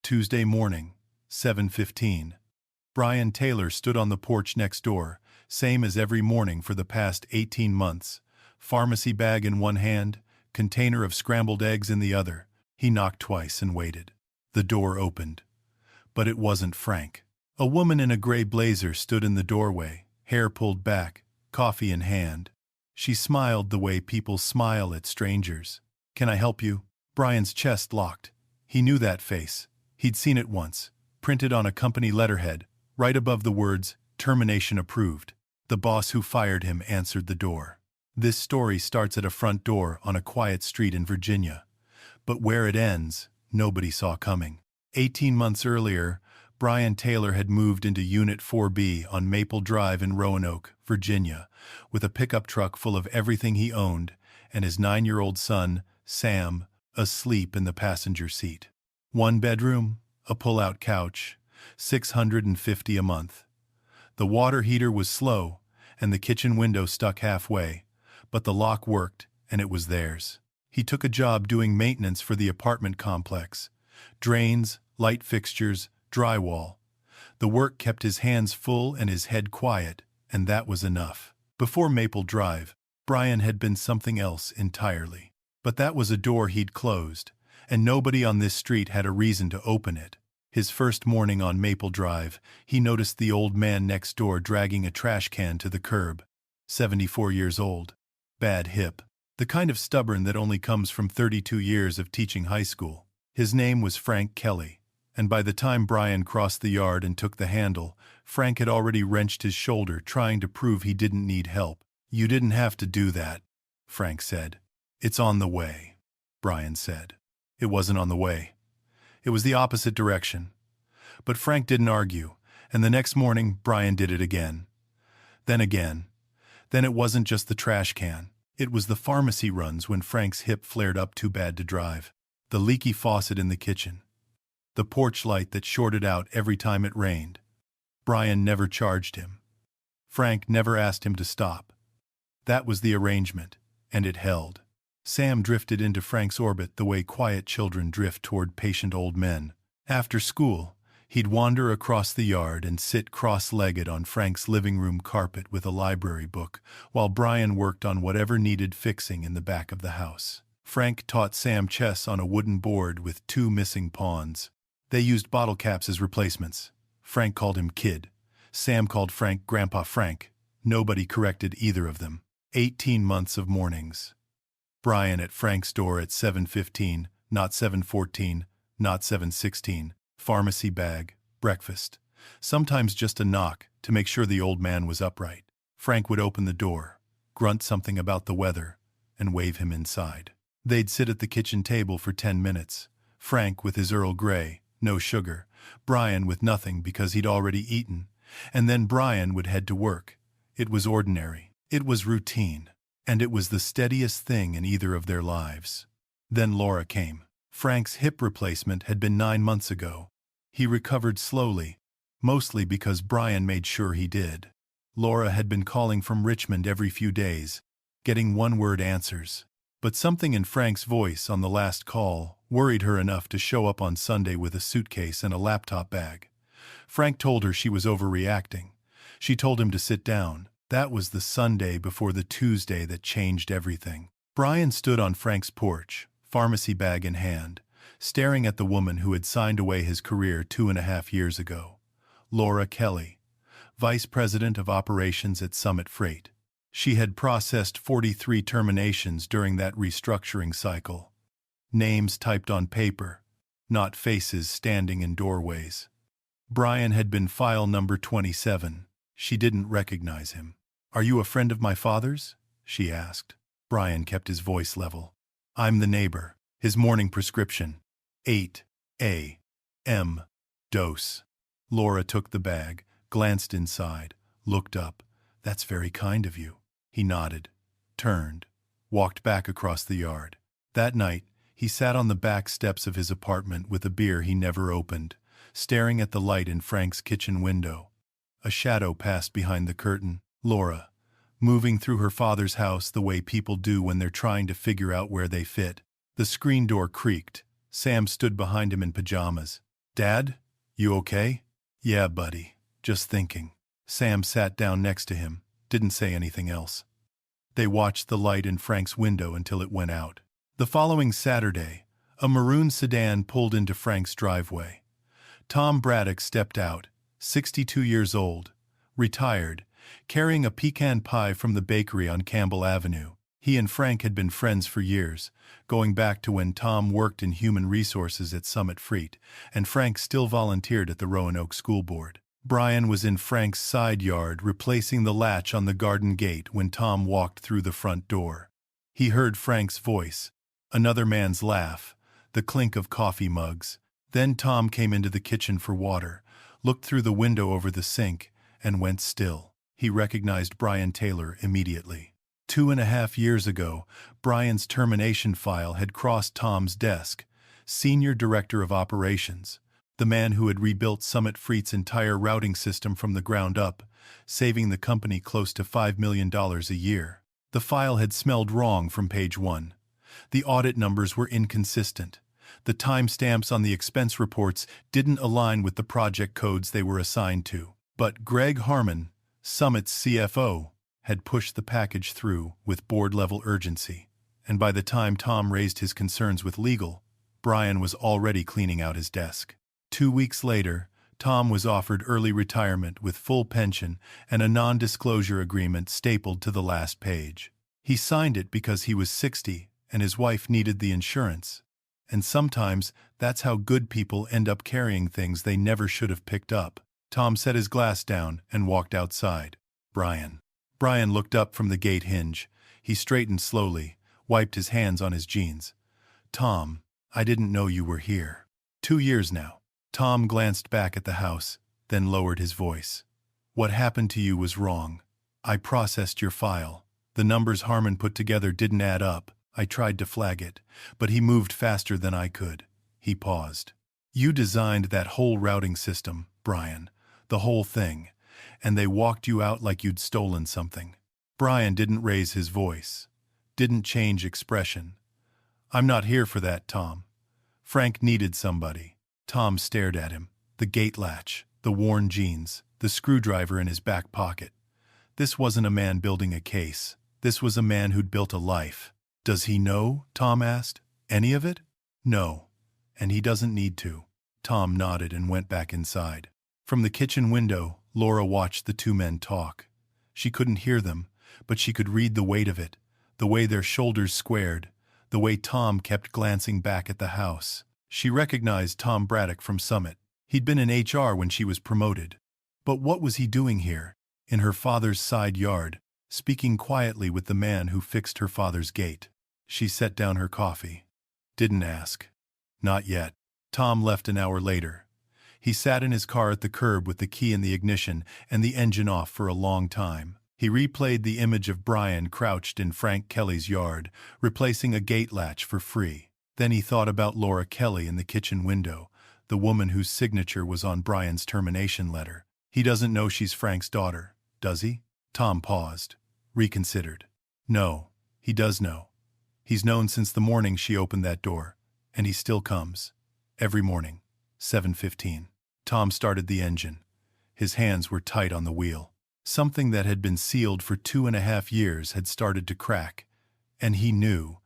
Tuesday morning, 7:15. Brian Taylor stood on the porch next door, same as every morning for the past 18 months. Pharmacy bag in one hand, container of scrambled eggs in the other. He knocked twice and waited. The door opened. But it wasn't Frank. A woman in a gray blazer stood in the doorway, hair pulled back, coffee in hand. She smiled the way people smile at strangers. "Can I help you?" Brian's chest locked. He knew that face. He'd seen it once, printed on a company letterhead, right above the words, "Termination approved." The boss who fired him answered the door. This story starts at a front door on a quiet street in Virginia. But where it ends, nobody saw coming. 18 months earlier, Brian Taylor had moved into Unit 4B on Maple Drive in Roanoke, Virginia, with a pickup truck full of everything he owned and his 9-year-old son, Sam, asleep in the passenger seat. One bedroom, a pull-out couch, $650 a month. The water heater was slow, and the kitchen window stuck halfway, but the lock worked, and it was theirs. He took a job doing maintenance for the apartment complex. Drains, light fixtures, drywall. The work kept his hands full and his head quiet, and that was enough. Before Maple Drive, Brian had been something else entirely. But that was a door he'd closed, and nobody on this street had a reason to open it. His first morning on Maple Drive, he noticed the old man next door dragging a trash can to the curb. 74 years old. Bad hip. The kind of stubborn that only comes from 32 years of teaching high school. His name was Frank Kelly, and by the time Brian crossed the yard and took the handle, Frank had already wrenched his shoulder trying to prove he didn't need help. "You didn't have to do that," Frank said. "It's on the way," Brian said. It wasn't on the way. It was the opposite direction. But Frank didn't argue, and the next morning Brian did it again. Then again. Then it wasn't just the trash can. It was the pharmacy runs when Frank's hip flared up too bad to drive. The leaky faucet in the kitchen. The porch light that shorted out every time it rained. Brian never charged him. Frank never asked him to stop. That was the arrangement, and it held. Sam drifted into Frank's orbit the way quiet children drift toward patient old men. After school, he'd wander across the yard and sit cross-legged on Frank's living room carpet with a library book, while Brian worked on whatever needed fixing in the back of the house. Frank taught Sam chess on a wooden board with 2 missing pawns. They used bottle caps as replacements. Frank called him Kid. Sam called Frank Grandpa Frank. Nobody corrected either of them. 18 months of mornings. Brian at Frank's door at 7:15, not 7:14, not 7:16. Pharmacy bag, breakfast. Sometimes just a knock to make sure the old man was upright. Frank would open the door, grunt something about the weather, and wave him inside. They'd sit at the kitchen table for 10 minutes. Frank with his Earl Grey, no sugar. Brian with nothing because he'd already eaten. And then Brian would head to work. It was ordinary. It was routine. And it was the steadiest thing in either of their lives. Then Laura came. Frank's hip replacement had been 9 months ago. He recovered slowly, mostly because Brian made sure he did. Laura had been calling from Richmond every few days, getting one-word answers. But something in Frank's voice on the last call worried her enough to show up on Sunday with a suitcase and a laptop bag. Frank told her she was overreacting. She told him to sit down. That was the Sunday before the Tuesday that changed everything. Brian stood on Frank's porch, pharmacy bag in hand, staring at the woman who had signed away his career 2.5 years ago. Laura Kelly, Vice President of Operations at Summit Freight. She had processed 43 terminations during that restructuring cycle. Names typed on paper, not faces standing in doorways. Brian had been file number 27. She didn't recognize him. "Are you a friend of my father's?" she asked. Brian kept his voice level. "I'm the neighbor. His morning prescription. 8 a.m. dose." Laura took the bag, glanced inside, looked up. "That's very kind of you." He nodded, turned, walked back across the yard. That night, he sat on the back steps of his apartment with a beer he never opened, staring at the light in Frank's kitchen window. A shadow passed behind the curtain. Laura, moving through her father's house the way people do when they're trying to figure out where they fit. The screen door creaked. Sam stood behind him in pajamas. "Dad, you okay?" "Yeah, buddy. Just thinking." Sam sat down next to him, didn't say anything else. They watched the light in Frank's window until it went out. The following Saturday, a maroon sedan pulled into Frank's driveway. Tom Braddock stepped out, 62 years old, retired, carrying a pecan pie from the bakery on Campbell Avenue. He and Frank had been friends for years, going back to when Tom worked in human resources at Summit Freet, and Frank still volunteered at the Roanoke School Board. Brian was in Frank's side yard replacing the latch on the garden gate when Tom walked through the front door. He heard Frank's voice, another man's laugh, the clink of coffee mugs. Then Tom came into the kitchen for water, looked through the window over the sink, and went still. He recognized Brian Taylor immediately. 2.5 years ago, Brian's termination file had crossed Tom's desk, Senior Director of Operations, the man who had rebuilt Summit Freet's entire routing system from the ground up, saving the company close to $5 million a year. The file had smelled wrong from page 1. The audit numbers were inconsistent. The timestamps on the expense reports didn't align with the project codes they were assigned to. But Greg Harmon, Summit's CFO, had pushed the package through with board-level urgency, and by the time Tom raised his concerns with legal, Brian was already cleaning out his desk. 2 weeks later, Tom was offered early retirement with full pension and a non-disclosure agreement stapled to the last page. He signed it because he was 60 and his wife needed the insurance. And sometimes that's how good people end up carrying things they never should have picked up. Tom set his glass down and walked outside. Brian looked up from the gate hinge. He straightened slowly, wiped his hands on his jeans. "Tom, I didn't know you were here. 2 years now." Tom glanced back at the house, then lowered his voice. "What happened to you was wrong. I processed your file. The numbers Harmon put together didn't add up. I tried to flag it, but he moved faster than I could." He paused. "You designed that whole routing system, Brian, the whole thing, and they walked you out like you'd stolen something." Brian didn't raise his voice, didn't change expression. "I'm not here for that, Tom. Frank needed somebody." Tom stared at him, the gate latch, the worn jeans, the screwdriver in his back pocket. This wasn't a man building a case. This was a man who'd built a life. "Does he know?" Tom asked. "Any of it?" "No, and he doesn't need to." Tom nodded and went back inside. From the kitchen window, Laura watched the two men talk. She couldn't hear them, but she could read the weight of it, the way their shoulders squared, the way Tom kept glancing back at the house. She recognized Tom Braddock from Summit. He'd been in HR when she was promoted. But what was he doing here, in her father's side yard, speaking quietly with the man who fixed her father's gate? She set down her coffee. Didn't ask. Not yet. Tom left an hour later. He sat in his car at the curb with the key in the ignition and the engine off for a long time. He replayed the image of Brian crouched in Frank Kelly's yard, replacing a gate latch for free. Then he thought about Laura Kelly in the kitchen window, the woman whose signature was on Brian's termination letter. He doesn't know she's Frank's daughter, does he? Tom paused, reconsidered. No, he does know. He's known since the morning she opened that door, and he still comes. Every morning, 7:15. Tom started the engine. His hands were tight on the wheel. Something that had been sealed for 2.5 years had started to crack, and he knew,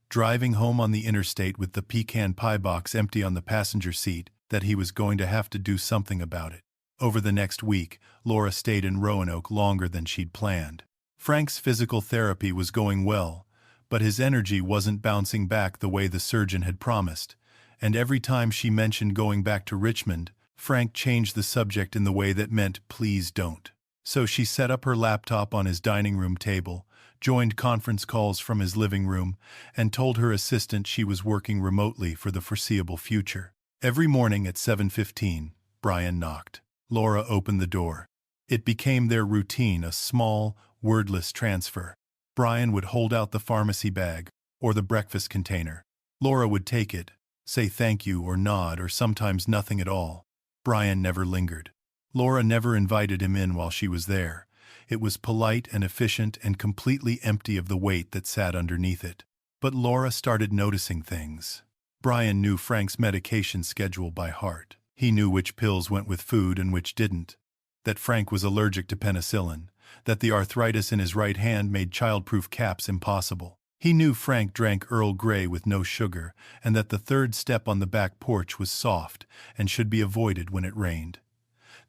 driving home on the interstate with the pecan pie box empty on the passenger seat, that he was going to have to do something about it. Over the next week, Laura stayed in Roanoke longer than she'd planned. Frank's physical therapy was going well, but his energy wasn't bouncing back the way the surgeon had promised, and every time she mentioned going back to Richmond, Frank changed the subject in the way that meant please don't. So she set up her laptop on his dining room table, joined conference calls from his living room, and told her assistant she was working remotely for the foreseeable future. Every morning at 7:15, Brian knocked. Laura opened the door. It became their routine, a small, wordless transfer. Brian would hold out the pharmacy bag or the breakfast container. Laura would take it, say thank you or nod or sometimes nothing at all. Brian never lingered. Laura never invited him in while she was there. It was polite and efficient and completely empty of the weight that sat underneath it. But Laura started noticing things. Brian knew Frank's medication schedule by heart. He knew which pills went with food and which didn't. That Frank was allergic to penicillin. That the arthritis in his right hand made childproof caps impossible. He knew Frank drank Earl Grey with no sugar, and that the third step on the back porch was soft and should be avoided when it rained.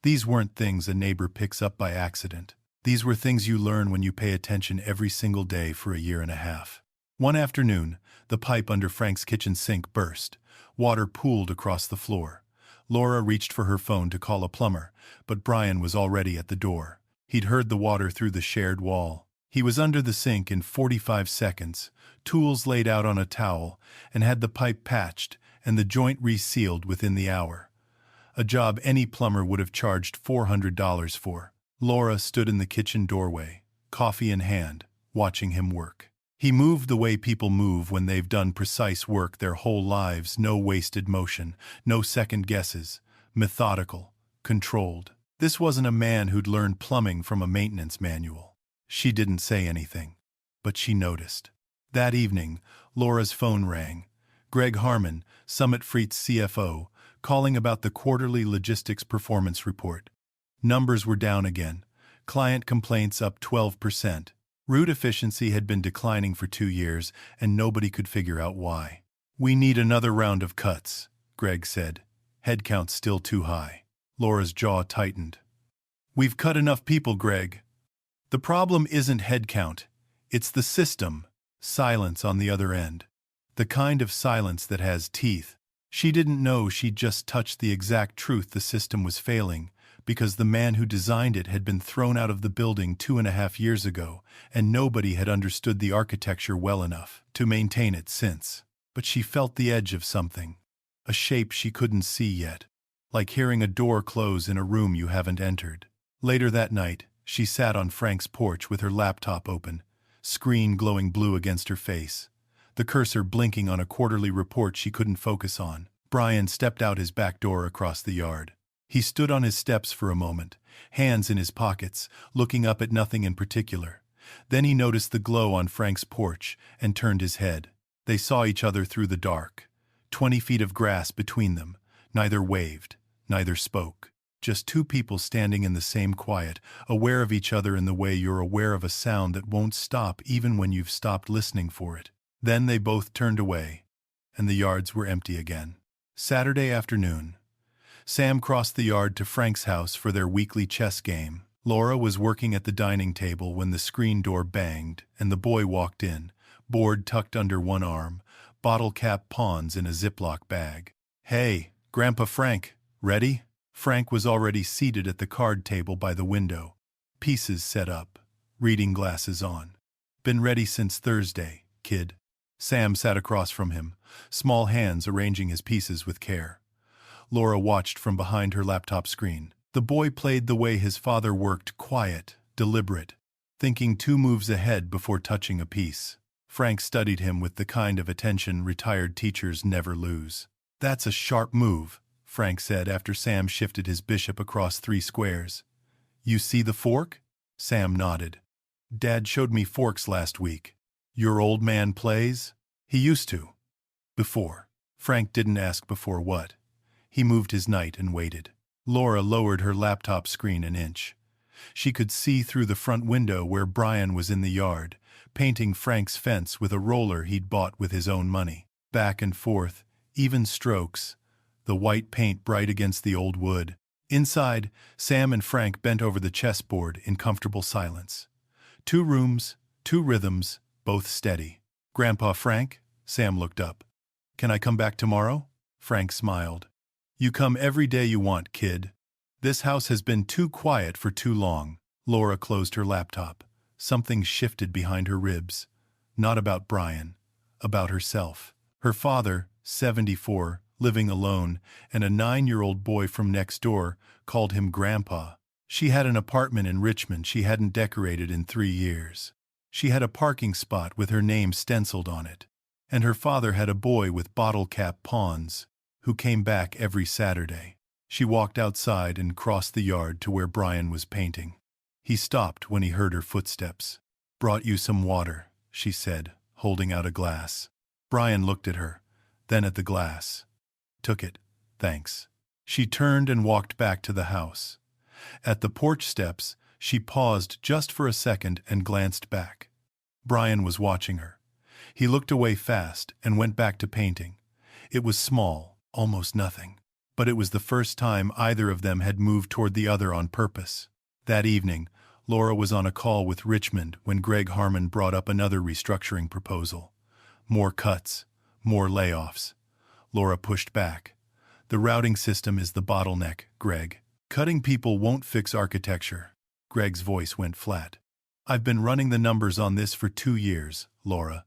These weren't things a neighbor picks up by accident. These were things you learn when you pay attention every single day for a year and a half. One afternoon, the pipe under Frank's kitchen sink burst. Water pooled across the floor. Laura reached for her phone to call a plumber, but Brian was already at the door. He'd heard the water through the shared wall. He was under the sink in 45 seconds, tools laid out on a towel, and had the pipe patched and the joint resealed within the hour. A job any plumber would have charged $400 for. Laura stood in the kitchen doorway, coffee in hand, watching him work. He moved the way people move when they've done precise work their whole lives, no wasted motion, no second guesses, methodical, controlled. This wasn't a man who'd learned plumbing from a maintenance manual. She didn't say anything, but she noticed. That evening, Laura's phone rang. Greg Harmon, Summit Freight's CFO, calling about the quarterly logistics performance report. Numbers were down again. Client complaints up 12%. Route efficiency had been declining for 2 years, and nobody could figure out why. "We need another round of cuts," Greg said. "Headcount's still too high." Laura's jaw tightened. "We've cut enough people, Greg." "The problem isn't headcount. It's the system." Silence on the other end. The kind of silence that has teeth. She didn't know she'd just touched the exact truth the system was failing, because the man who designed it had been thrown out of the building 2.5 years ago, and nobody had understood the architecture well enough to maintain it since. But she felt the edge of something. A shape she couldn't see yet. Like hearing a door close in a room you haven't entered. Later that night, she sat on Frank's porch with her laptop open, screen glowing blue against her face, the cursor blinking on a quarterly report she couldn't focus on. Brian stepped out his back door across the yard. He stood on his steps for a moment, hands in his pockets, looking up at nothing in particular. Then he noticed the glow on Frank's porch and turned his head. They saw each other through the dark. 20 feet of grass between them. Neither waved, neither spoke. Just two people standing in the same quiet, aware of each other in the way you're aware of a sound that won't stop even when you've stopped listening for it. Then they both turned away, and the yards were empty again. Saturday afternoon. Sam crossed the yard to Frank's house for their weekly chess game. Laura was working at the dining table when the screen door banged, and the boy walked in, board tucked under one arm, bottle cap pawns in a Ziploc bag. "Hey, Grandpa Frank, ready?" Frank was already seated at the card table by the window, pieces set up, reading glasses on. "Been ready since Thursday, kid." Sam sat across from him, small hands arranging his pieces with care. Laura watched from behind her laptop screen. The boy played the way his father worked, quiet, deliberate, thinking 2 moves ahead before touching a piece. Frank studied him with the kind of attention retired teachers never lose. "That's a sharp move," Frank said after Sam shifted his bishop across 3 squares. "You see the fork?" Sam nodded. "Dad showed me forks last week." "Your old man plays?" "He used to." "Before." Frank didn't ask before what. He moved his knight and waited. Laura lowered her laptop screen an inch. She could see through the front window where Brian was in the yard, painting Frank's fence with a roller he'd bought with his own money. Back and forth, even strokes, the white paint bright against the old wood. Inside, Sam and Frank bent over the chessboard in comfortable silence. 2 rooms, 2 rhythms, both steady. "Grandpa Frank?" Sam looked up. "Can I come back tomorrow?" Frank smiled. "You come every day you want, kid. This house has been too quiet for too long." Laura closed her laptop. Something shifted behind her ribs. Not about Brian. About herself. Her father, 74, living alone, and a 9-year-old boy from next door, called him Grandpa. She had an apartment in Richmond she hadn't decorated in 3 years. She had a parking spot with her name stenciled on it. And her father had a boy with bottle cap pawns, who came back every Saturday. She walked outside and crossed the yard to where Brian was painting. He stopped when he heard her footsteps. "Brought you some water," she said, holding out a glass. Brian looked at her, then at the glass. "Took it, thanks." She turned and walked back to the house. At the porch steps, she paused just for a second and glanced back. Brian was watching her. He looked away fast and went back to painting. It was small, almost nothing. But it was the first time either of them had moved toward the other on purpose. That evening, Laura was on a call with Richmond when Greg Harmon brought up another restructuring proposal. More cuts, more layoffs. Laura pushed back. The routing system is the bottleneck, Greg. Cutting people won't fix architecture. Greg's voice went flat. I've been running the numbers on this for 2 years, Laura.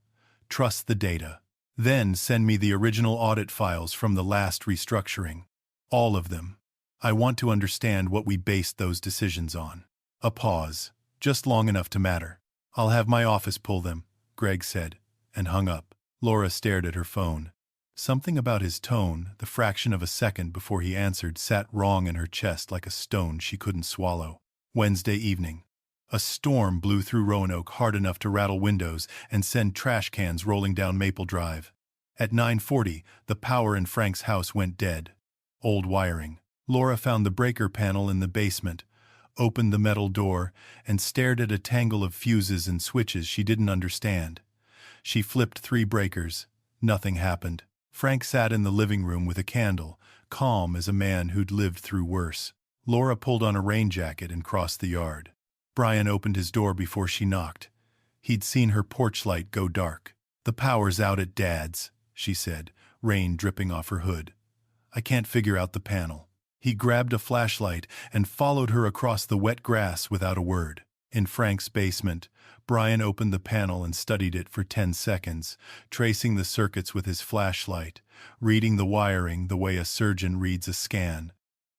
Trust the data. Then send me the original audit files from the last restructuring. All of them. I want to understand what we based those decisions on. A pause, just long enough to matter. I'll have my office pull them, Greg said, and hung up. Laura stared at her phone. Something about his tone, the fraction of a second before he answered, sat wrong in her chest like a stone she couldn't swallow. Wednesday evening. A storm blew through Roanoke hard enough to rattle windows and send trash cans rolling down Maple Drive. At 9:40, the power in Frank's house went dead. Old wiring. Laura found the breaker panel in the basement, opened the metal door, and stared at a tangle of fuses and switches she didn't understand. She flipped 3 breakers. Nothing happened. Frank sat in the living room with a candle, calm as a man who'd lived through worse. Laura pulled on a rain jacket and crossed the yard. Brian opened his door before she knocked. He'd seen her porch light go dark. "The power's out at Dad's," she said, rain dripping off her hood. "I can't figure out the panel." He grabbed a flashlight and followed her across the wet grass without a word. In Frank's basement, Brian opened the panel and studied it for 10 seconds, tracing the circuits with his flashlight, reading the wiring the way a surgeon reads a scan.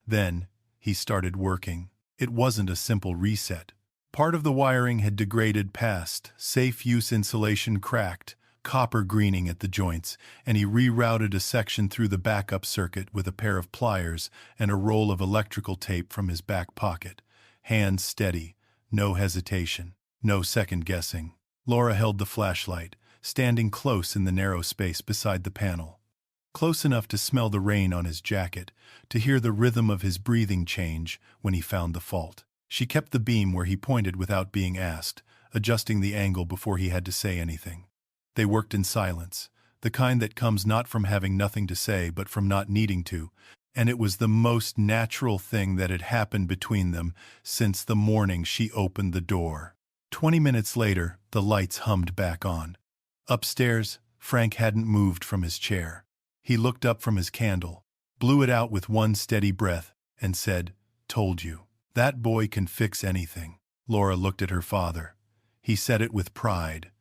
Then, he started working. It wasn't a simple reset. Part of the wiring had degraded past safe use insulation cracked, copper greening at the joints, and he rerouted a section through the backup circuit with a pair of pliers and a roll of electrical tape from his back pocket. Hands steady, no hesitation, no second-guessing. Laura held the flashlight, standing close in the narrow space beside the panel. Close enough to smell the rain on his jacket, to hear the rhythm of his breathing change when he found the fault. She kept the beam where he pointed without being asked, adjusting the angle before he had to say anything. They worked in silence, the kind that comes not from having nothing to say but from not needing to, and it was the most natural thing that had happened between them since the morning she opened the door. 20 minutes later, the lights hummed back on. Upstairs, Frank hadn't moved from his chair. He looked up from his candle, blew it out with one steady breath, and said, "Told you. That boy can fix anything." Laura looked at her father. He said it with pride,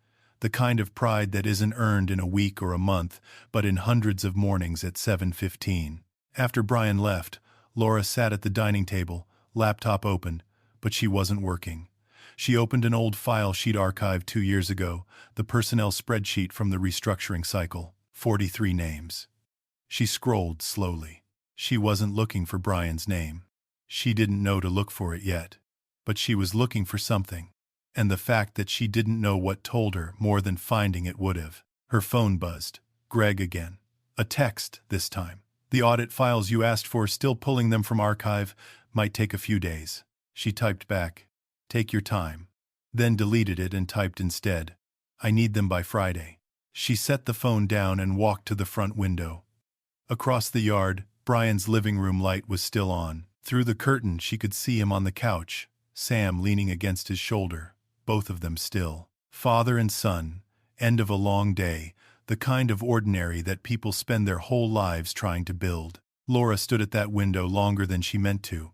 the kind of pride that isn't earned in a week or a month, but in hundreds of mornings at 7:15. After Brian left, Laura sat at the dining table, laptop open, but she wasn't working. She opened an old file she'd archived 2 years ago, the personnel spreadsheet from the restructuring cycle, 43 names. She scrolled slowly. She wasn't looking for Brian's name. She didn't know to look for it yet. But she was looking for something. And the fact that she didn't know what told her more than finding it would have. Her phone buzzed. Greg again. A text this time. "The audit files you asked for, still pulling them from archive, might take a few days." She typed back, "Take your time." Then deleted it and typed instead, "I need them by Friday." She set the phone down and walked to the front window. Across the yard, Brian's living room light was still on. Through the curtain she could see him on the couch, Sam leaning against his shoulder. Both of them still. Father and son, end of a long day, the kind of ordinary that people spend their whole lives trying to build. Laura stood at that window longer than she meant to.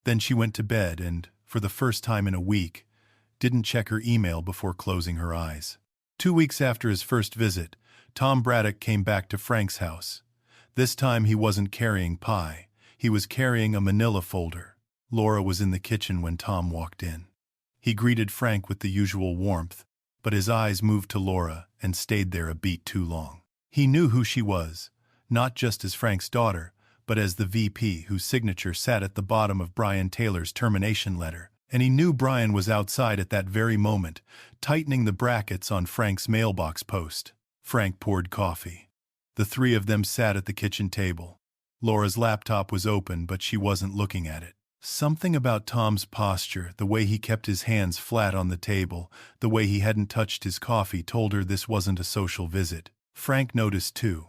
Then she went to bed and, for the first time in a week, didn't check her email before closing her eyes. 2 weeks after his first visit, Tom Braddock came back to Frank's house. This time he wasn't carrying pie. He was carrying a manila folder. Laura was in the kitchen when Tom walked in. He greeted Frank with the usual warmth, but his eyes moved to Laura and stayed there a beat too long. He knew who she was, not just as Frank's daughter, but as the VP whose signature sat at the bottom of Brian Taylor's termination letter. And he knew Brian was outside at that very moment, tightening the brackets on Frank's mailbox post. Frank poured coffee. The 3 of them sat at the kitchen table. Laura's laptop was open, but she wasn't looking at it. Something about Tom's posture, the way he kept his hands flat on the table, the way he hadn't touched his coffee, told her this wasn't a social visit. Frank noticed too.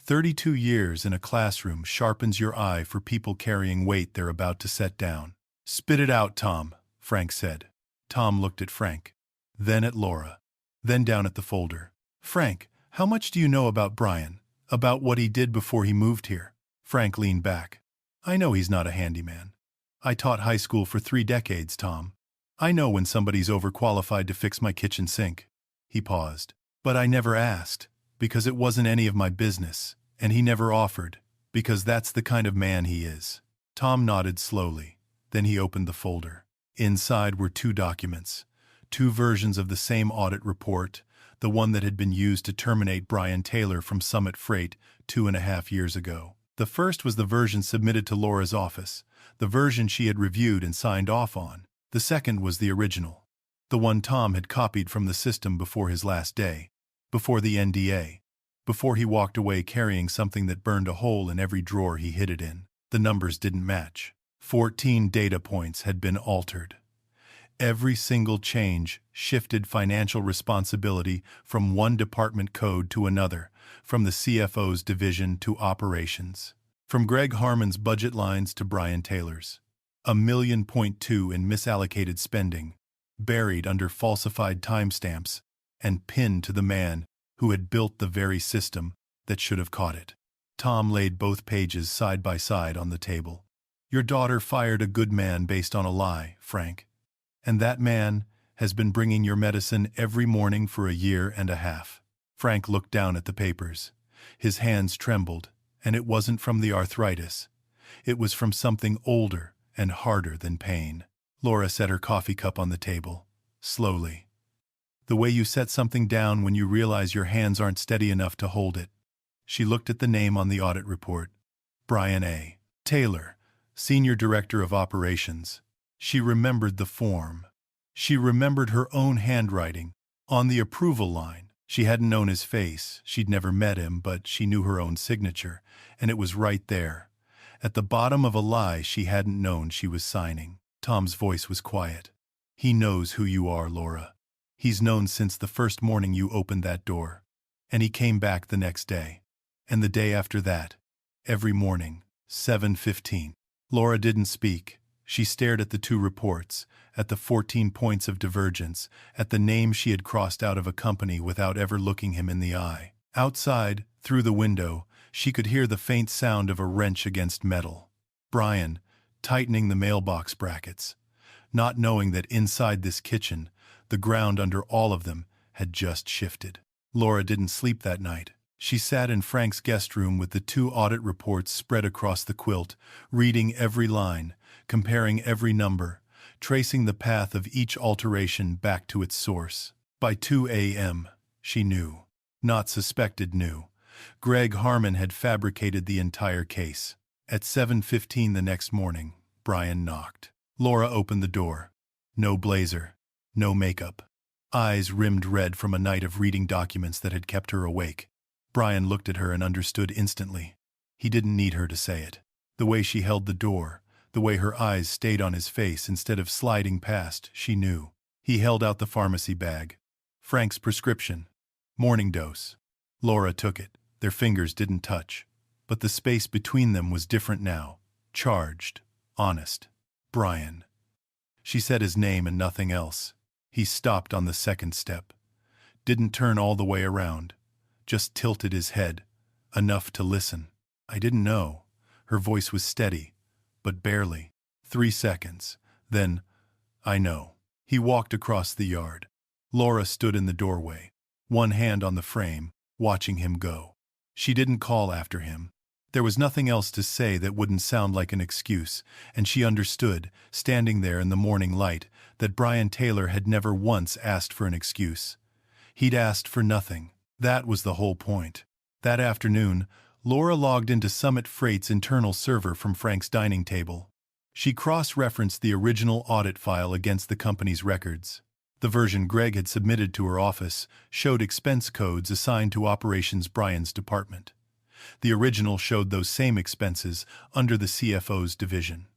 32 years in a classroom sharpens your eye for people carrying weight they're about to set down. "Spit it out, Tom," Frank said. Tom looked at Frank, then at Laura, then down at the folder. "Frank, how much do you know about Brian? About what he did before he moved here?" Frank leaned back. "I know he's not a handyman. I taught high school for 3 decades, Tom. I know when somebody's overqualified to fix my kitchen sink." He paused. "But I never asked, because it wasn't any of my business, and he never offered, because that's the kind of man he is." Tom nodded slowly. Then he opened the folder. Inside were 2 documents, 2 versions of the same audit report, the one that had been used to terminate Brian Taylor from Summit Freight 2.5 years ago. The first was the version submitted to Laura's office, the version she had reviewed and signed off on. The second was the original, the one Tom had copied from the system before his last day, before the NDA, before he walked away carrying something that burned a hole in every drawer he hid it in. The numbers didn't match. 14 data points had been altered. Every single change shifted financial responsibility from one department code to another, from the CFO's division to operations, from Greg Harmon's budget lines to Brian Taylor's. $1.2 million in misallocated spending, buried under falsified timestamps, and pinned to the man who had built the very system that should have caught it. Tom laid both pages side by side on the table. "Your daughter fired a good man based on a lie, Frank. And that man has been bringing your medicine every morning for 1.5 years. Frank looked down at the papers. His hands trembled, and it wasn't from the arthritis. It was from something older and harder than pain. Laura set her coffee cup on the table, slowly. "The way you set something down when you realize your hands aren't steady enough to hold it." She looked at the name on the audit report. Brian A. Taylor, Senior Director of Operations. She remembered the form. She remembered her own handwriting on the approval line. She hadn't known his face, she'd never met him, but she knew her own signature, and it was right there, at the bottom of a lie she hadn't known she was signing. Tom's voice was quiet. "He knows who you are, Laura. He's known since the first morning you opened that door. And he came back the next day. And the day after that. Every morning, 7:15. Laura didn't speak. She stared at the 2 reports, at the 14 points of divergence, at the name she had crossed out of a company without ever looking him in the eye. Outside, through the window, she could hear the faint sound of a wrench against metal. Brian, tightening the mailbox brackets, not knowing that inside this kitchen, the ground under all of them had just shifted. Laura didn't sleep that night. She sat in Frank's guest room with the 2 audit reports spread across the quilt, reading every line, comparing every number, tracing the path of each alteration back to its source. By 2 a.m., she knew, not suspected knew, Greg Harmon had fabricated the entire case. At 7:15 the next morning, Brian knocked. Laura opened the door. No blazer, no makeup. Eyes rimmed red from a night of reading documents that had kept her awake. Brian looked at her and understood instantly. He didn't need her to say it. The way she held the door, the way her eyes stayed on his face instead of sliding past, she knew. He held out the pharmacy bag. Frank's prescription. Morning dose. Laura took it. Their fingers didn't touch. But the space between them was different now. Charged. Honest. Brian. She said his name and nothing else. He stopped on the second step. Didn't turn all the way around. Just tilted his head. Enough to listen. "I didn't know." Her voice was steady, but barely. 3 seconds. Then, "I know." He walked across the yard. Laura stood in the doorway, one hand on the frame, watching him go. She didn't call after him. There was nothing else to say that wouldn't sound like an excuse, and she understood, standing there in the morning light, that Brian Taylor had never once asked for an excuse. He'd asked for nothing. That was the whole point. That afternoon, Laura logged into Summit Freight's internal server from Frank's dining table. She cross-referenced the original audit file against the company's records. The version Greg had submitted to her office showed expense codes assigned to Operations Brian's department. The original showed those same expenses under the CFO's division.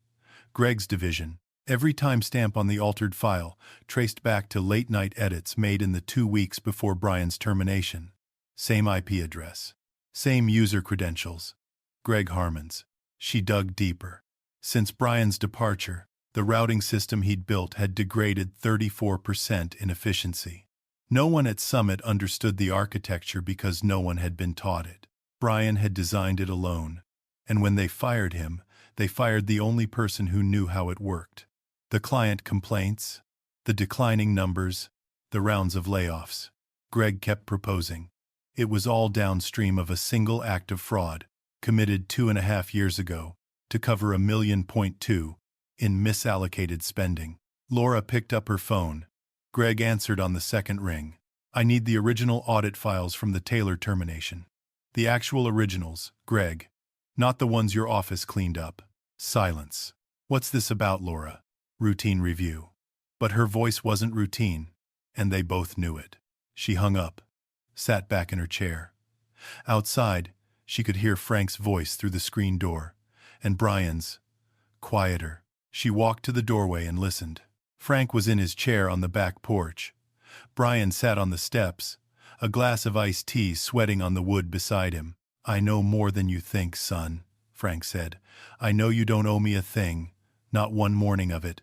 Greg's division. Every timestamp on the altered file traced back to late-night edits made in the 2 weeks before Brian's termination. Same IP address. Same user credentials. Greg Harmon's. She dug deeper. Since Brian's departure, the routing system he'd built had degraded 34% in efficiency. No one at Summit understood the architecture because no one had been taught it. Brian had designed it alone, and when they fired him, they fired the only person who knew how it worked. The client complaints, the declining numbers, the rounds of layoffs. Greg kept proposing. It was all downstream of a single act of fraud, committed 2.5 years ago, to cover $1.2 million in misallocated spending. Laura picked up her phone. Greg answered on the second ring. I need the original audit files from the Taylor termination. The actual originals, Greg. Not the ones your office cleaned up. Silence. What's this about, Laura? Routine review. But her voice wasn't routine, and they both knew it. She hung up, sat back in her chair. Outside, she could hear Frank's voice through the screen door, and Brian's, quieter. She walked to the doorway and listened. Frank was in his chair on the back porch. Brian sat on the steps, a glass of iced tea sweating on the wood beside him. I know more than you think, son, Frank said. I know you don't owe me a thing, not one morning of it,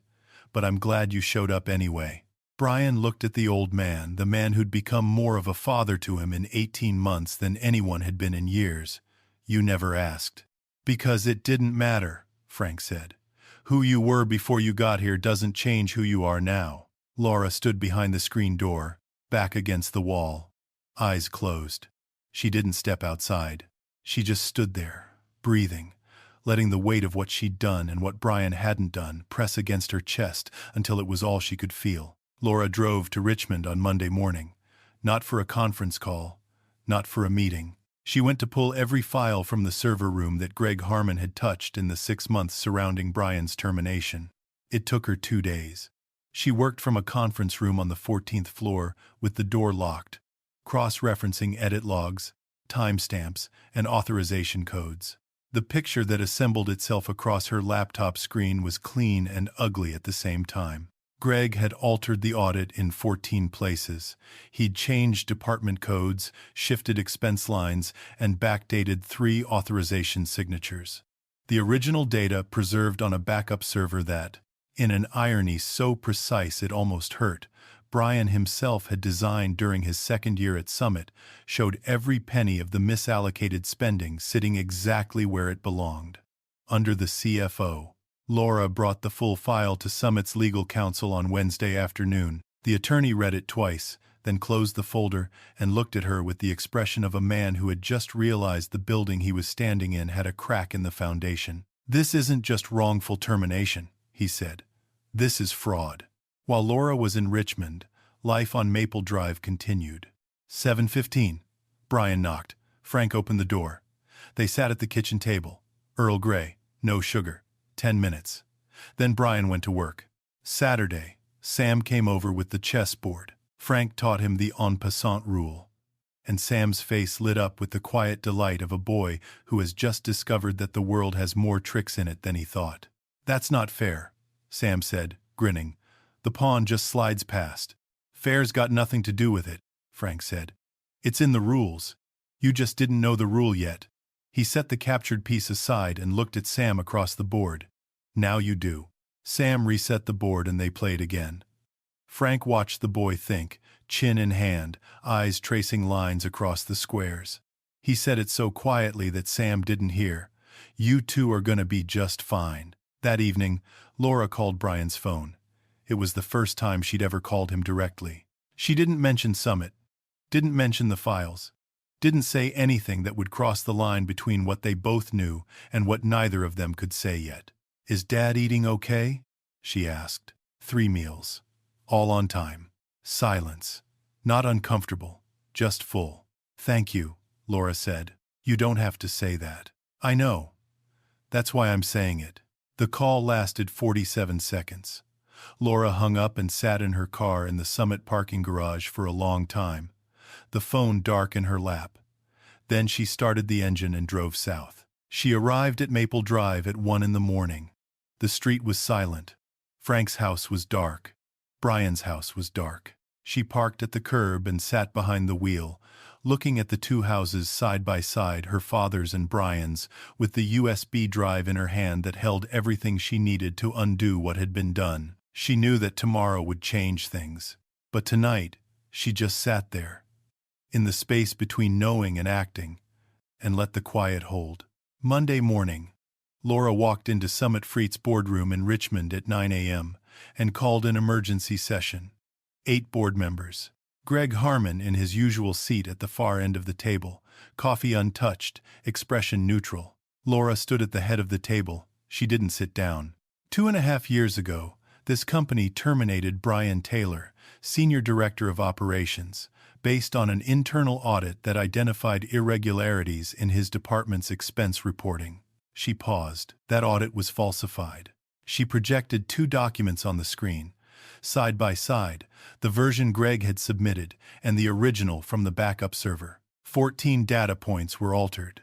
but I'm glad you showed up anyway. Brian looked at the old man, the man who'd become more of a father to him in 18 months than anyone had been in years. You never asked. Because it didn't matter, Frank said. Who you were before you got here doesn't change who you are now. Laura stood behind the screen door, back against the wall, eyes closed. She didn't step outside. She just stood there, breathing, letting the weight of what she'd done and what Brian hadn't done press against her chest until it was all she could feel. Laura drove to Richmond on Monday morning, not for a conference call, not for a meeting. She went to pull every file from the server room that Greg Harmon had touched in the 6 months surrounding Brian's termination. It took her 2 days. She worked from a conference room on the 14th floor with the door locked, cross-referencing edit logs, timestamps, and authorization codes. The picture that assembled itself across her laptop screen was clean and ugly at the same time. Greg had altered the audit in 14 places. He'd changed department codes, shifted expense lines, and backdated 3 authorization signatures. The original data preserved on a backup server that, in an irony so precise it almost hurt, Brian himself had designed during his 2nd year at Summit, showed every penny of the misallocated spending sitting exactly where it belonged. Under the CFO. Laura brought the full file to Summit's legal counsel on Wednesday afternoon. The attorney read it twice, then closed the folder and looked at her with the expression of a man who had just realized the building he was standing in had a crack in the foundation. This isn't just wrongful termination, he said. This is fraud. While Laura was in Richmond, life on Maple Drive continued. 7:15. Brian knocked. Frank opened the door. They sat at the kitchen table. Earl Grey, no sugar. 10 minutes. Then Brian went to work. Saturday, Sam came over with the chessboard. Frank taught him the en passant rule. And Sam's face lit up with the quiet delight of a boy who has just discovered that the world has more tricks in it than he thought. That's not fair, Sam said, grinning. The pawn just slides past. Fair's got nothing to do with it, Frank said. It's in the rules. You just didn't know the rule yet. He set the captured piece aside and looked at Sam across the board. Now you do. Sam reset the board and they played again. Frank watched the boy think, chin in hand, eyes tracing lines across the squares. He said it so quietly that Sam didn't hear. You two are gonna be just fine. That evening, Laura called Brian's phone. It was the first time she'd ever called him directly. She didn't mention Summit, didn't mention the files, didn't say anything that would cross the line between what they both knew and what neither of them could say yet. Is Dad eating okay? She asked. 3 meals. All on time. Silence. Not uncomfortable, just full. Thank you, Laura said. You don't have to say that. I know. That's why I'm saying it. The call lasted 47 seconds. Laura hung up and sat in her car in the Summit parking garage for a long time, the phone dark in her lap. Then she started the engine and drove south. She arrived at Maple Drive at 1 in the morning. The street was silent. Frank's house was dark. Brian's house was dark. She parked at the curb and sat behind the wheel, looking at the two houses side by side, her father's and Brian's, with the USB drive in her hand that held everything she needed to undo what had been done. She knew that tomorrow would change things. But tonight, she just sat there, in the space between knowing and acting, and let the quiet hold. Monday morning, Laura walked into Summit Freight's boardroom in Richmond at 9 a.m. and called an emergency session. 8 board members. Greg Harmon in his usual seat at the far end of the table, coffee untouched, expression neutral. Laura stood at the head of the table. She didn't sit down. 2.5 years ago, this company terminated Brian Taylor, Senior Director of Operations, based on an internal audit that identified irregularities in his department's expense reporting. She paused. That audit was falsified. She projected 2 documents on the screen, side by side, the version Greg had submitted and the original from the backup server. 14 data points were altered.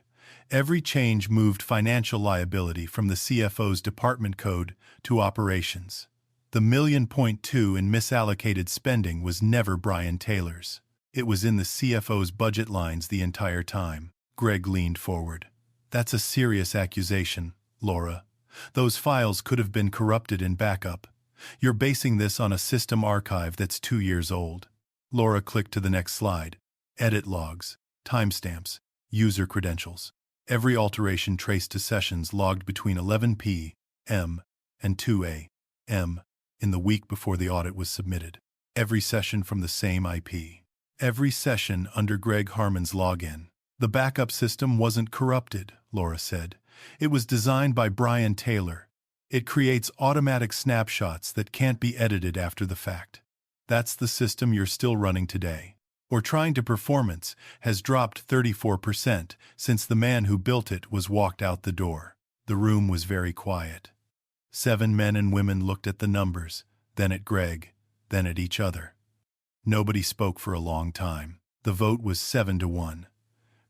Every change moved financial liability from the CFO's department code to operations. The $1.2 million in misallocated spending was never Brian Taylor's. It was in the CFO's budget lines the entire time. Greg leaned forward. That's a serious accusation, Laura. Those files could have been corrupted in backup. You're basing this on a system archive that's 2 years old. Laura clicked to the next slide. Edit logs, timestamps, user credentials. Every alteration traced to sessions logged between 11 p.m. and 2 a.m. in the week before the audit was submitted. Every session from the same IP. Every session under Greg Harmon's login. The backup system wasn't corrupted, Laura said. It was designed by Brian Taylor. It creates automatic snapshots that can't be edited after the fact. That's the system you're still running today. Or trying to performance has dropped 34% since the man who built it was walked out the door. The room was very quiet. 7 men and women looked at the numbers, then at Greg, then at each other. Nobody spoke for a long time. The vote was 7-1.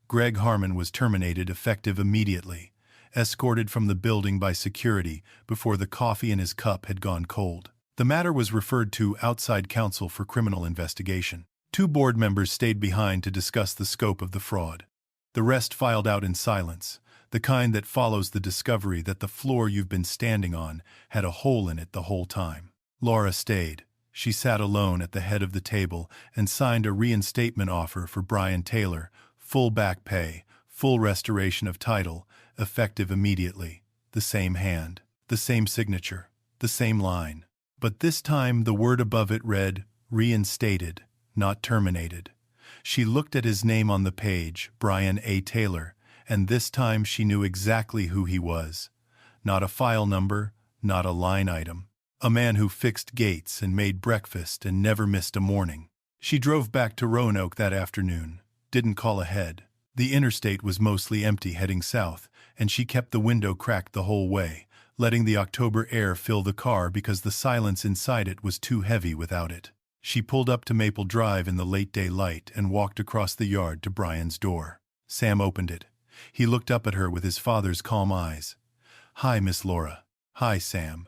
Greg Harmon was terminated effective immediately, escorted from the building by security before the coffee in his cup had gone cold. The matter was referred to outside counsel for criminal investigation. 2 board members stayed behind to discuss the scope of the fraud. The rest filed out in silence, the kind that follows the discovery that the floor you've been standing on had a hole in it the whole time. Laura stayed. She sat alone at the head of the table and signed a reinstatement offer for Brian Taylor, full back pay, full restoration of title, effective immediately. The same hand, the same signature, the same line. But this time the word above it read, reinstated, not terminated. She looked at his name on the page, Brian A. Taylor, and this time she knew exactly who he was. Not a file number, not a line item. A man who fixed gates and made breakfast and never missed a morning. She drove back to Roanoke that afternoon, didn't call ahead. The interstate was mostly empty heading south, and she kept the window cracked the whole way, letting the October air fill the car because the silence inside it was too heavy without it. She pulled up to Maple Drive in the late daylight and walked across the yard to Brian's door. Sam opened it. He looked up at her with his father's calm eyes. "Hi, Miss Laura." "Hi, Sam.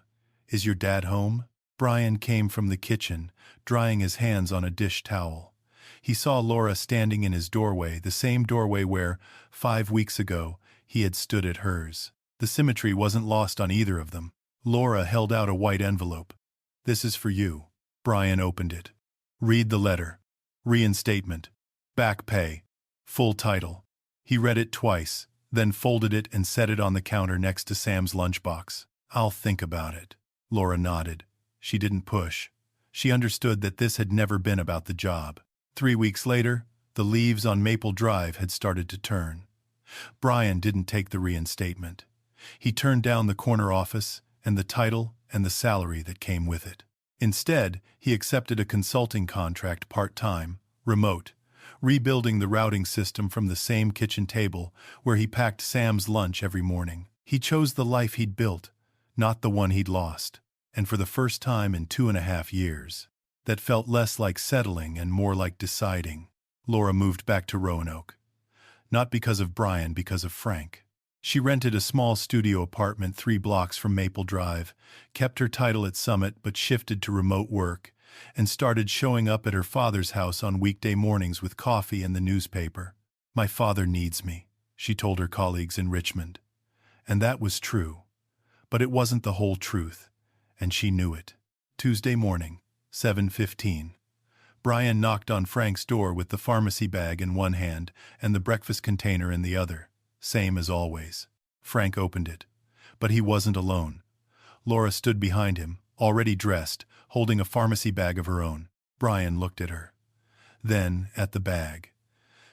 Is your dad home?" Brian came from the kitchen, drying his hands on a dish towel. He saw Laura standing in his doorway, the same doorway where, 5 weeks ago, he had stood at hers. The symmetry wasn't lost on either of them. Laura held out a white envelope. "This is for you." Brian opened it. "Read the letter. Reinstatement. Back pay. Full title." He read it twice, then folded it and set it on the counter next to Sam's lunchbox. "I'll think about it." Laura nodded. She didn't push. She understood that this had never been about the job. 3 weeks later, the leaves on Maple Drive had started to turn. Brian didn't take the reinstatement. He turned down the corner office and the title and the salary that came with it. Instead, he accepted a consulting contract part-time, remote, rebuilding the routing system from the same kitchen table where he packed Sam's lunch every morning. He chose the life he'd built, not the one he'd lost, and for the first time in 2.5 years, that felt less like settling and more like deciding. Laura moved back to Roanoke. Not because of Brian, because of Frank. She rented a small studio apartment 3 blocks from Maple Drive, kept her title at Summit but shifted to remote work, and started showing up at her father's house on weekday mornings with coffee and the newspaper. "My father needs me," she told her colleagues in Richmond. And that was true. But it wasn't the whole truth, and she knew it. Tuesday morning, 7:15. Brian knocked on Frank's door with the pharmacy bag in one hand and the breakfast container in the other, same as always. Frank opened it. But he wasn't alone. Laura stood behind him, already dressed, holding a pharmacy bag of her own. Brian looked at her. Then at the bag.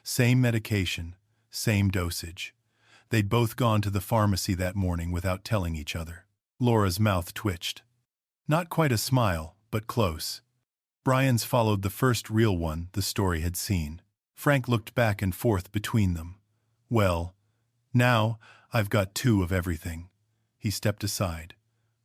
Same medication, same dosage. They'd both gone to the pharmacy that morning without telling each other. Laura's mouth twitched. Not quite a smile, but close. Brian's followed the first real one the story had seen. Frank looked back and forth between them. "Well, now I've got 2 of everything." He stepped aside.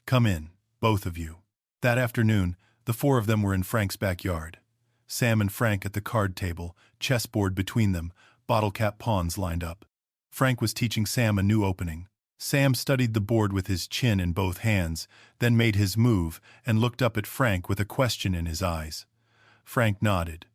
"Come in, both of you." That afternoon, the 4 of them were in Frank's backyard. Sam and Frank at the card table, chessboard between them, bottle cap pawns lined up. Frank was teaching Sam a new opening. Sam studied the board with his chin in both hands, then made his move and looked up at Frank with a question in his eyes. Frank nodded.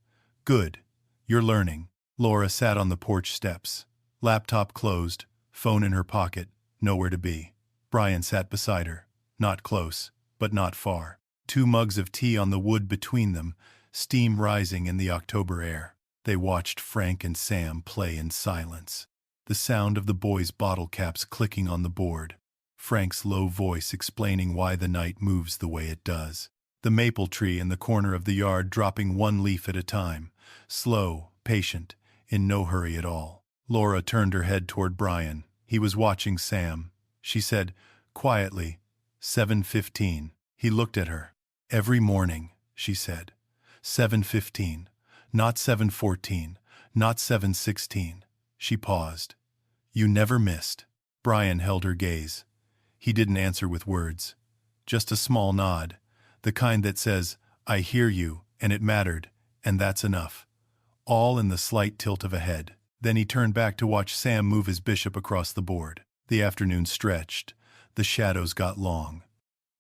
"Good. You're learning." Laura sat on the porch steps. Laptop closed, phone in her pocket, nowhere to be. Brian sat beside her. Not close, but not far. 2 mugs of tea on the wood between them, steam rising in the October air. They watched Frank and Sam play in silence. The sound of the boys' bottle caps clicking on the board. Frank's low voice explaining why the night moves the way it does. The maple tree in the corner of the yard dropping 1 leaf at a time. Slow, patient, in no hurry at all. Laura turned her head toward Brian. He was watching Sam. She said, quietly, 7:15. He looked at her. "Every morning," she said. 7:15. Not 7:14. Not 7:16. She paused. "You never missed." Brian held her gaze. He didn't answer with words. Just a small nod. The kind that says, "I hear you, and it mattered, and that's enough." All in the slight tilt of a head. Then he turned back to watch Sam move his bishop across the board. The afternoon stretched. The shadows got long.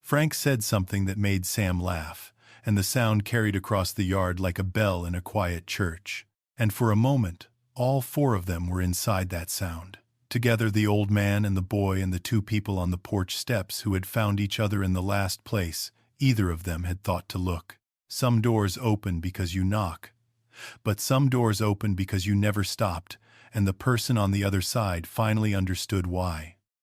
Frank said something that made Sam laugh, and the sound carried across the yard like a bell in a quiet church. And for a moment, all 4 of them were inside that sound. Together, the old man and the boy and the 2 people on the porch steps who had found each other in the last place either of them had thought to look. Some doors open because you knock. But some doors open because you never stopped, and the person on the other side finally understood why.